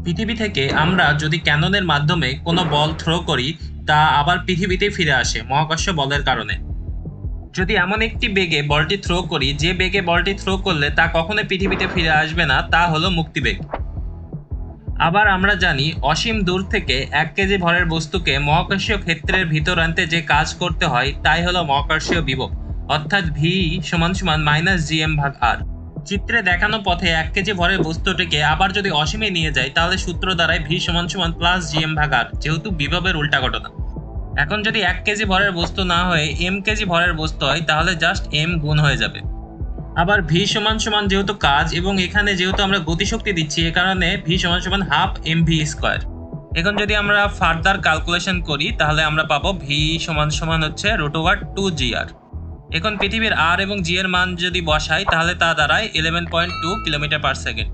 পৃথিবী থেকে আমরা যদি ক্যাননের মাধ্যমে কোনো বল থ্রো করি, তা আবার পৃথিবীতেই ফিরে আসে মহাকর্ষ বলের কারণে। যদি এমন একটি বেগে বলটি থ্রো করি, যে বেগে বলটি থ্রো করলে তা কখনোই পৃথিবীতে ফিরে আসবে না, তা হলো মুক্তিবেগ। আবার আমরা জানি অসীম দূর থেকে 1 কেজি ভরের বস্তুকে মহাকর্ষীয় ক্ষেত্রের ভিতর আনতে যে কাজ করতে হয় তাই হলো মহাকর্ষীয় বিভব, অর্থাৎ ভি সমান সমান -gm/r। চিত্রে দেখানো পথে 1 কেজি ভরের বস্তুটিকে আবার যদি অসীমে নিয়ে যায়, তাহলে সূত্র দ্বারায় ভি সমান সমান +gm/r, যেহেতু বিভবের উল্টা ঘটনা। এখন যদি 1 কেজি ভরের বস্তু না হয়ে m কেজি ভরের বস্তু হয়, তাহলে জাস্ট m গুণ হয়ে যাবে। আবার ভি সমান সমান যেহেতু কাজ, এবং এখানে যেহেতু আমরা গতিশক্তি দিচ্ছি, এ কারণে ভি সমান সমান হাফ mv²। এখন যদি আমরা ফার্দার ক্যালকুলেশন করি, তাহলে আমরা পাবো ভি সমান সমান হচ্ছে √2gr। এখন পৃথিবীর আর এবং জি এর মান যদি বসাই, তাহলে তা দাঁড়ায় 11.2 কিলোমিটার পার সেকেন্ড।